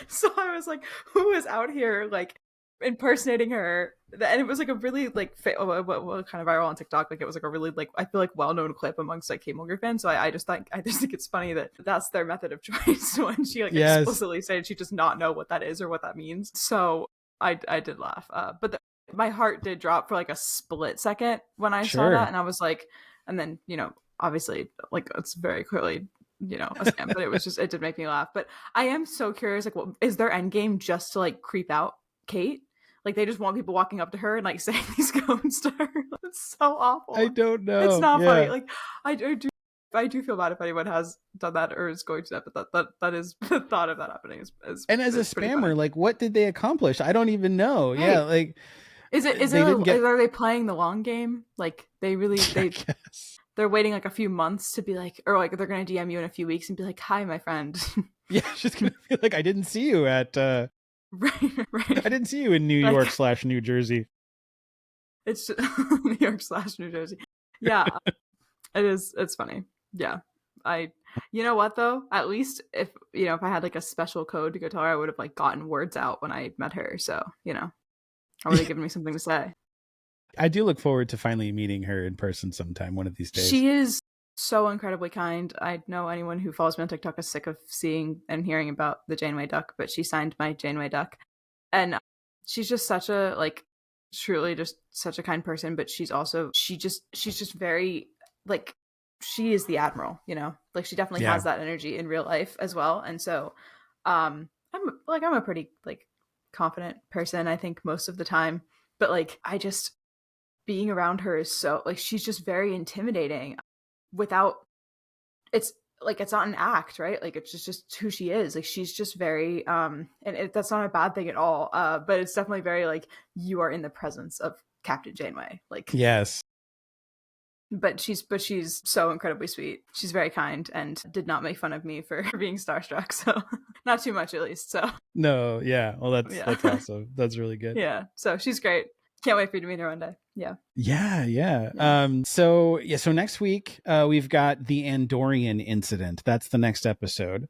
So I was like, who is out here like impersonating her, and it was like a really like what kind of viral on TikTok. Like it was like a really like I feel like well-known clip amongst like K-Mulger fans. So I just think it's funny that that's their method of choice when she like explicitly said she does not know what that is or what that means. So I did laugh, but my heart did drop for like a split second when I saw that, and I was like, and then obviously like it's very clearly a scam, but it did make me laugh. But I am so curious, like, what is their end game? Just to like creep out Kate? Like they just want people walking up to her and like saying these comments to her. It's so awful. I don't know. It's not funny. Like I do feel bad if anyone has done that or is going to that, but that is the thought of that happening is and as a spammer, like what did they accomplish? I don't even know. Right. Yeah, like are they playing the long game? Like they really they're waiting like a few months to be like, or like they're gonna DM you in a few weeks and be like, "Hi, my friend." Yeah, she's gonna be like, "I didn't see you at right. I didn't see you in New York / New Jersey." It's just, New York / New Jersey. Yeah, it is. It's funny. Yeah, you know what though? At least if I had like a special code to go tell her, I would have like gotten words out when I met her. So I would have given me something to say. I do look forward to finally meeting her in person sometime one of these days. She is so incredibly kind. I know anyone who follows me on TikTok is sick of seeing and hearing about the Janeway duck, but she signed my Janeway duck. And she's just such a like truly just such a kind person, but she's just very like she is the admiral, like she definitely has that energy in real life as well. And so I'm a pretty like confident person, I think, most of the time, but like I just being around her is so like she's just very intimidating without it's like it's not an act, right? Like it's just who she is. Like she's just very and that's not a bad thing at all, but it's definitely very like you are in the presence of Captain Janeway, like yes. But she's so incredibly sweet. She's very kind and did not make fun of me for being starstruck, so not too much at least. So no, yeah, well that's awesome. That's really good. Yeah, so she's great. Can't wait for you to meet her one day. Yeah. So next week we've got the Andorian Incident. That's the next episode,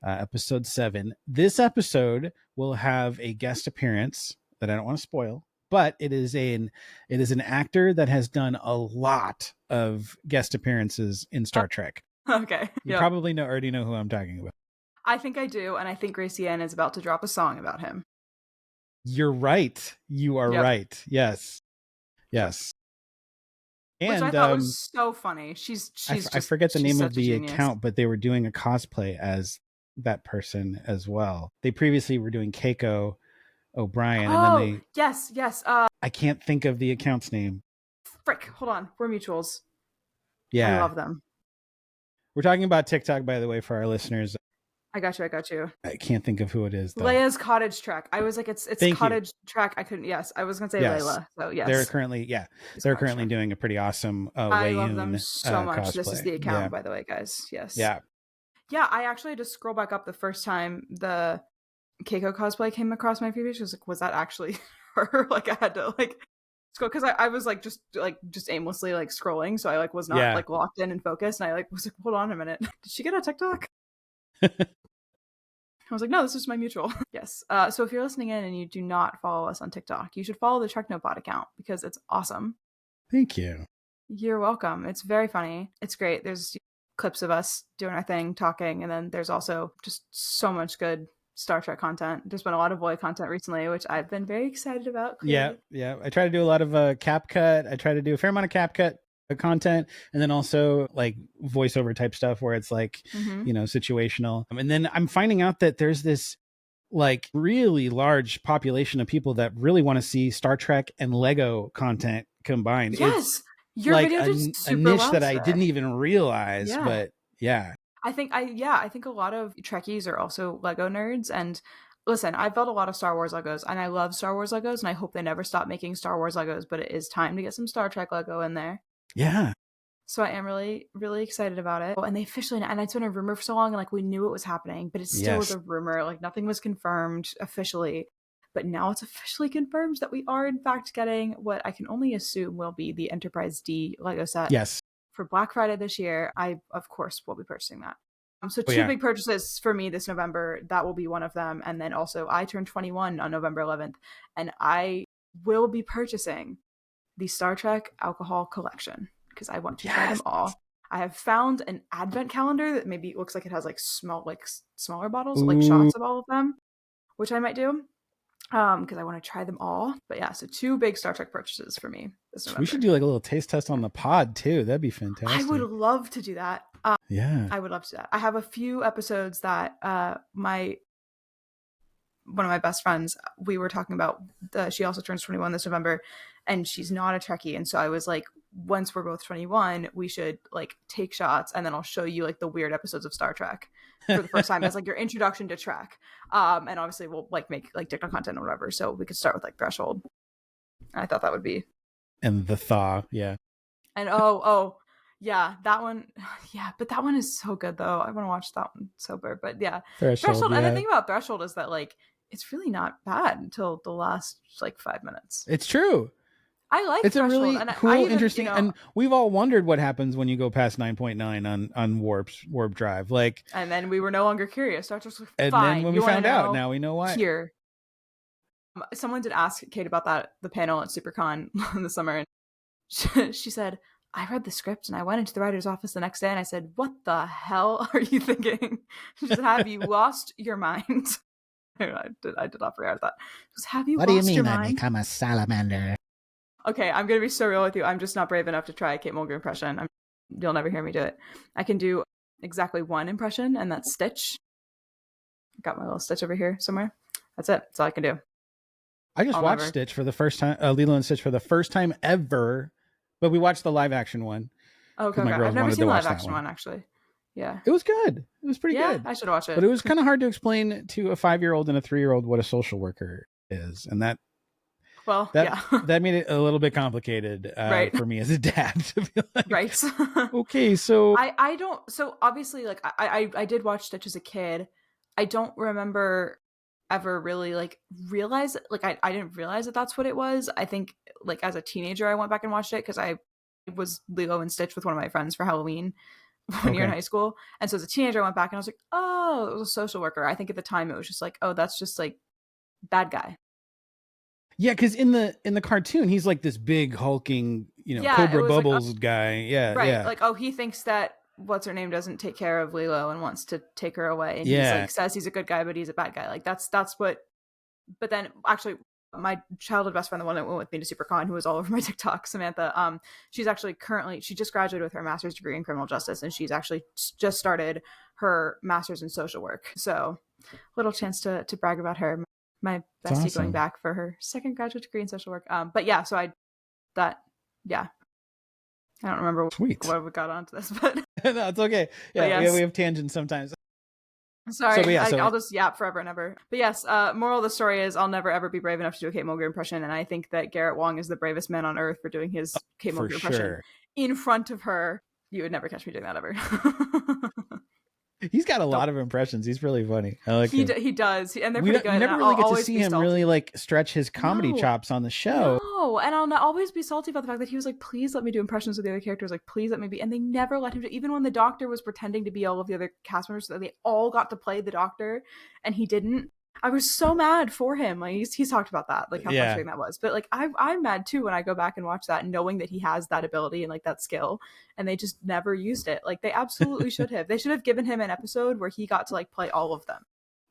episode 7. This episode will have a guest appearance that I don't want to spoil, but it is an actor that has done a lot of guest appearances in Star Trek. Okay, you probably already know who I'm talking about. I think I do, and I think Gracie Ann is about to drop a song about him. You're right. You are right. Yes. And which I thought was so funny. I forget the name of the account, but they were doing a cosplay as that person as well. They previously were doing Keiko O'Brien, and then they yes. I can't think of the account's name. Frick, hold on. We're mutuals. Yeah, I love them. We're talking about TikTok, by the way, for our listeners. I got you. I can't think of who it is, though. Leia's Cottage Trek. I was like, it's Cottage Trek. I couldn't. Yes, I was gonna say Layla. So yes, they're currently doing a pretty awesome. I love them so much. Cosplay. This is the account, by the way, guys. Yes. Yeah. I actually had to scroll back up the first time the Keiko cosplay came across my feed. Was that actually her? Like I had to like scroll because I was like just aimlessly like scrolling, so I like was not like locked in and focused, and I like was like, hold on a minute, did she get a TikTok? I was like, no, this is my mutual. Yes. So if you're listening in and you do not follow us on TikTok, you should follow the TreknoPod account because it's awesome. Thank you. You're welcome. It's very funny. It's great. There's clips of us doing our thing, talking, and then there's also just so much good Star Trek content. There's been a lot of Voyager content recently, which I've been very excited about. Clearly. Yeah. I try to do a lot of CapCut. I try to do a fair amount of CapCut content, and then also like voiceover type stuff where it's like situational, and then I'm finding out that there's this like really large population of people that really want to see Star Trek and Lego content combined. Yes, your like a niche that I didn't even realize. But I think a lot of Trekkies are also Lego nerds. And listen, I've built a lot of Star Wars Legos, and I love Star Wars Legos, and I hope they never stop making Star Wars Legos, but it is time to get some Star Trek Lego in there. Yeah. So I am really, really excited about it. And they officially, and it's been a rumor for so long, and like we knew it was happening, but it still was a rumor. Like nothing was confirmed officially. But now it's officially confirmed that we are in fact getting what I can only assume will be the Enterprise D Lego set. Yes. For Black Friday this year. I, of course, will be purchasing that. So two big purchases for me this November. That will be one of them. And then also I turned 21 on November 11th, and I will be purchasing the Star Trek alcohol collection because I want to try them all. I have found an advent calendar that maybe looks like it has like smaller bottles, like shots of all of them, which I might do because I want to try them all. But yeah, so two big Star Trek purchases for me this November. We should do like a little taste test on the pod too. That'd be fantastic. I would love to do that. I would love to do that. I have a few episodes that one of my best friends, we were talking about, she also turns 21 this November, and she's not a Trekkie. And so I was like, once we're both 21, we should like take shots, and then I'll show you like the weird episodes of Star Trek for the first time as like your introduction to Trek. And obviously we'll like make like Decon content or whatever. So we could start with like Threshold. And I thought that would be. And the Thaw, yeah. And yeah, that one. Yeah, but that one is so good though. I want to watch that one sober. But yeah, Threshold. Yeah. And the thing about Threshold is that like it's really not bad until the last like 5 minutes. It's true. I like it's Threshold. A really cool, interesting, and we've all wondered what happens when you go past 9.9 on warp drive. Like, and then we were no longer curious. Star Trek's like, and fine. then when we found out, now we know why. Here, someone did ask Kate about the panel at SuperCon in the summer, and she said, I read the script and I went into the writer's office the next day and I said, what the hell are you thinking? She said, have you lost your mind? I did not forget that. She said, have you lost your mind? What do you mean I become a salamander? Okay, I'm going to be so real with you. I'm just not brave enough to try a Kate Mulgrew impression. You'll never hear me do it. I can do exactly one impression, and that's Stitch. Got my little Stitch over here somewhere. That's it. That's all I can do. I just watched Stitch for the first time, Lilo and Stitch for the first time ever, but we watched the live action one. Okay. I've never seen the live action one, actually. Yeah. It was good. It was pretty good. I should watch it. But it was kind of hard to explain to a 5-year-old and a 3-year-old what a social worker is. And that made it a little bit complicated for me as a dad to be like, right. Okay, so I don't. So obviously, like I did watch Stitch as a kid. I don't remember ever really like realize like I didn't realize that that's what it was. I think like as a teenager I went back and watched it because I was Lilo and Stitch with one of my friends for Halloween one year in high school, and so as a teenager I went back and I was like, oh, it was a social worker. I think at the time it was just like, oh, that's just like bad guy. Yeah, because in the cartoon he's like this big hulking, Cobra Bubbles like, guy. Yeah, right. Yeah. Like, oh, he thinks that what's her name doesn't take care of Lilo and wants to take her away, and he's like says he's a good guy but he's a bad guy. Like that's what. But then actually my childhood best friend, the one that went with me to SuperCon, who was all over my TikTok, Samantha, she's actually she just graduated with her master's degree in criminal justice, and she's actually just started her master's in social work. So little chance to brag about her, my bestie, awesome. Going back for her second graduate degree in social work. But yeah, so I don't remember what we got onto this, but no, it's okay. Yeah, we have tangents sometimes. Sorry, I'll just yap forever and ever. But yes, moral of the story is I'll never ever be brave enough to do a Kate Mulgrew impression, and I think that Garrett Wong is the bravest man on earth for doing his Kate Mulgrew impression in front of her. You would never catch me doing that ever. He's got a lot of impressions. He's really funny. I like him. He does, and they're pretty good. You never really get to see him really like stretch his comedy chops on the show. No, and I'll always be salty about the fact that he was like, "Please let me do impressions of the other characters. Like, please let me be." And they never let him do. Even when the Doctor was pretending to be all of the other cast members, so they all got to play the Doctor, and he didn't. I was so mad for him. Like he's talked about that, like how frustrating that was. But like I'm mad too when I go back and watch that, knowing that he has that ability and like that skill, and they just never used it. Like they absolutely should have. They should have given him an episode where he got to like play all of them.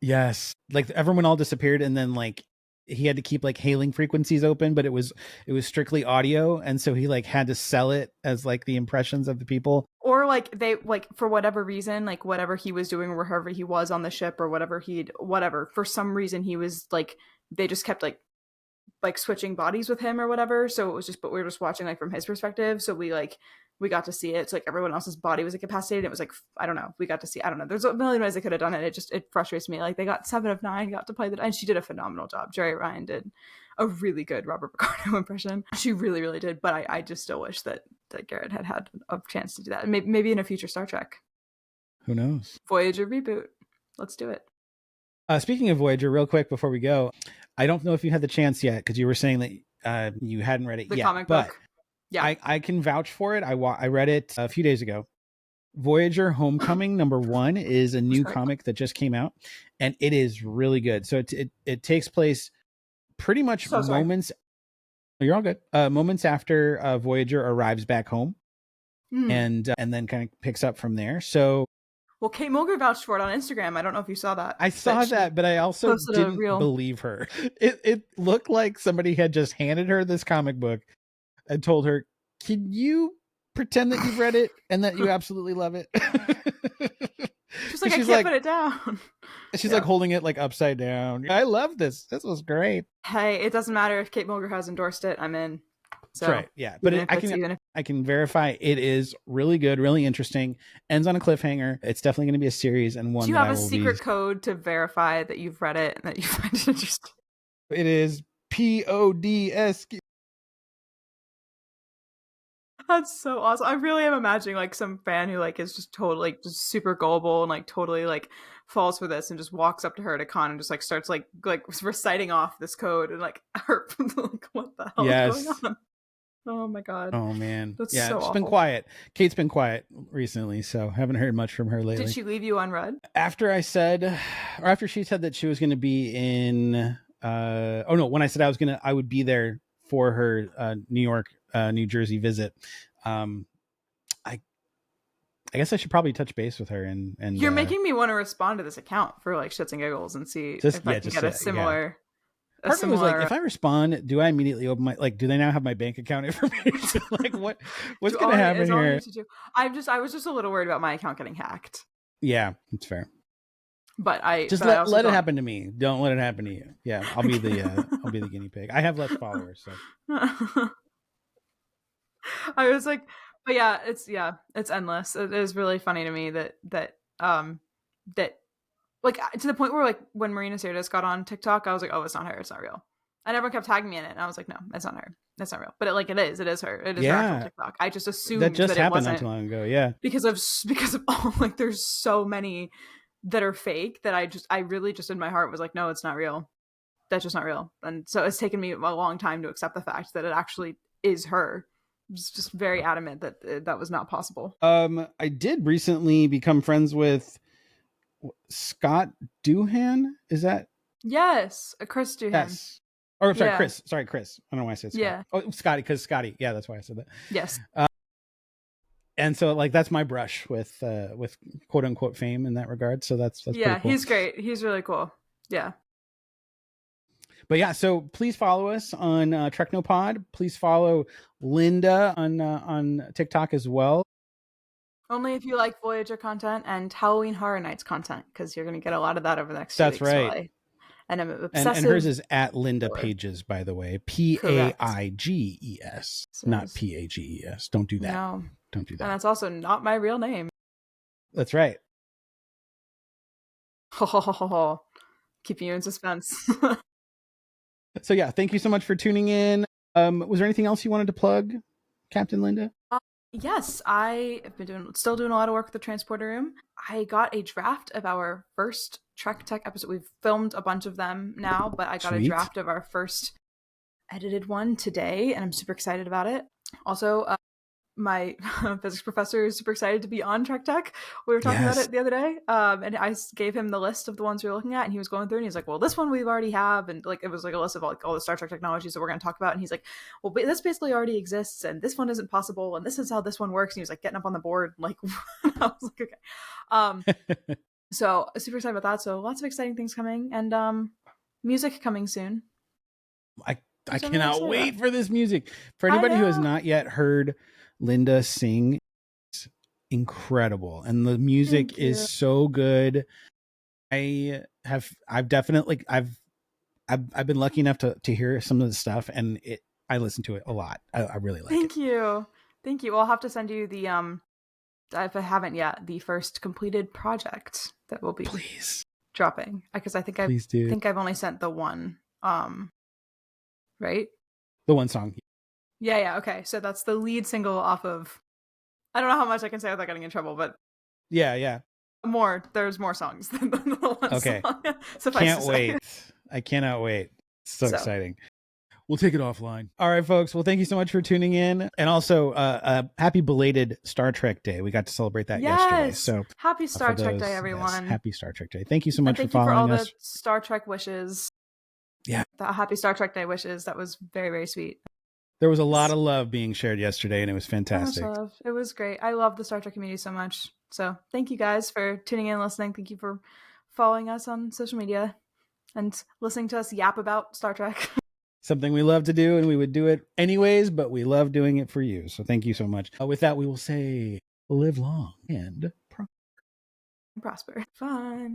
Yes, like everyone all disappeared, and then like he had to keep like hailing frequencies open, but it was strictly audio, and so he like had to sell it as like the impressions of the people. Or like they like for whatever reason, like whatever he was doing or wherever he was on the ship or whatever for some reason he was like they just kept like switching bodies with him or whatever. So it was just, but we were just watching like from his perspective. So we got to see it. So like everyone else's body was incapacitated. It was like, I don't know. We got to see, I don't know. There's a million ways they could have done it. It frustrates me. Like they got 7 of 9, got to play that. And she did a phenomenal job. Jerry Ryan did a really good Robert Picardo impression. She really, really did. But I just still wish that Garrett had a chance to do that. And maybe in a future Star Trek. Who knows? Voyager reboot. Let's do it. Speaking of Voyager, real quick before we go, I don't know if you had the chance yet because you were saying that you hadn't read it yet. The comic book. Yeah, I can vouch for it. I read it a few days ago, Voyager Homecoming #1 is a new comic that just came out, and it is really good. So it takes place pretty much moments. You're all good. Moments after Voyager arrives back home, and then kind of picks up from there. So, well, Kate Mulgrew vouched for it on Instagram. I don't know if you saw that. I saw that, but I also didn't believe her. It looked like somebody had just handed her this comic book and told her, "Can you pretend that you've read it and that you absolutely love it?" She's like, I can't put it down. She's like holding it like upside down. I love this. This was great. Hey, it doesn't matter if Kate Mulgrew has endorsed it. I'm in. So, that's right. Yeah, but I can verify it is really good, really interesting. Ends on a cliffhanger. It's definitely going to be a series and one. Do you have a secret code to verify that you've read it and that you find it interesting? It is PODS. That's so awesome. I really am imagining like some fan who like is just totally like just super gullible and like totally like falls for this and just walks up to her at a con and just like starts like reciting off this code and like her like what the hell is going on? Oh my god. Oh man. That's yeah, so she's awful. Been quiet. Kate's been quiet recently, so haven't heard much from her lately. Did she leave you unread? After she said that she was going to be in when I said I would be there for her New York, New Jersey visit. I guess I should probably touch base with her and you're making me want to respond to this account for like shits and giggles and see if I can get a similar. Yeah. Part of me was like, if I respond, do I immediately open my do they now have my bank account information? Like what's going to happen here? I was just a little worried about my account getting hacked. Yeah, that's fair. But let it happen to me. Don't let it happen to you. Yeah, I'll be the guinea pig. I have less followers, so. I was like, but yeah, it's endless. It is really funny to me that like to the point where like when Marina Sirtis got on TikTok, I was like, oh, it's not her, it's not real. And everyone kept tagging me in it, and I was like, no, it's not her, it's not real. But it is her. It is her actual TikTok. I just assumed that just happened not too long ago. Yeah, because of all like there's so many that are fake that I really just in my heart was like, no, it's not real. That's just not real. And so it's taken me a long time to accept the fact that it actually is her. I was just very adamant that that was not possible. I did recently become friends with Scott Doohan. Is that? Yes, Chris Doohan. Yes. Or sorry, yeah. Chris. Sorry, Chris. I don't know why I said Scott. Yeah. Oh, Scotty, because Scotty. Yeah, that's why I said that. Yes. And so like that's my brush with quote unquote fame in that regard. So that's yeah, cool. He's great. He's really cool. Yeah. But yeah, so please follow us on TreknoPod. Please follow Linda on TikTok as well. Only if you like Voyager content and Halloween Horror Nights content, because you're going to get a lot of that over the next 2 weeks. That's right. Really. And I'm obsessive. And hers is at Linda Pages, by the way. PAIGES, not PAGES. Don't do that. No. Don't do that. And that's also not my real name. That's right. Keeping you in suspense. So yeah, thank you so much for tuning in. Was there anything else you wanted to plug, Captain Linda? Yes, I have been still doing a lot of work with the Transporter Room. I got a draft of our first Trek Tech episode. We've filmed a bunch of them now, but I got a draft of our first edited one today, and I'm super excited about it. Also, my physics professor is super excited to be on Trek Tech. We were talking about it the other day, and I gave him the list of the ones we were looking at, and he was going through, and he's like, well, this one we've already have, and like it was like a list of all the Star Trek technologies that we're going to talk about, and he's like, well, this basically already exists, and this one isn't possible, and this is how this one works, and he was like getting up on the board, like, I was like, okay. So super excited about that. So lots of exciting things coming, and music coming soon. I cannot wait for this music. For anybody who has not yet heard Linda sing, it's incredible, and the music is so good. I've been lucky enough to hear some of the stuff, and I listen to it a lot. I really like it. Thank you. Well, I'll have to send you the if I haven't yet, the first completed project that will be dropping, because I think I've only sent the one right, the one song. Yeah. Okay. So that's the lead single off of, I don't know how much I can say without getting in trouble, but yeah. There's more songs than the one okay. song. Can't wait. I cannot wait. It's so exciting. We'll take it offline. All right, folks. Well, thank you so much for tuning in. And also, happy belated Star Trek Day. We got to celebrate that yesterday. So happy Star Trek Day, everyone. Yes, happy Star Trek Day. Thank you so much for following us. Thank you for all the Star Trek wishes. Yeah. The happy Star Trek Day wishes. That was very, very sweet. There was a lot of love being shared yesterday, and it was fantastic. So much love. It was great. I love the Star Trek community so much. So thank you guys for tuning in and listening. Thank you for following us on social media and listening to us yap about Star Trek. Something we love to do, and we would do it anyways, but we love doing it for you. So thank you so much. With that, we will say live long and prosper. Fun.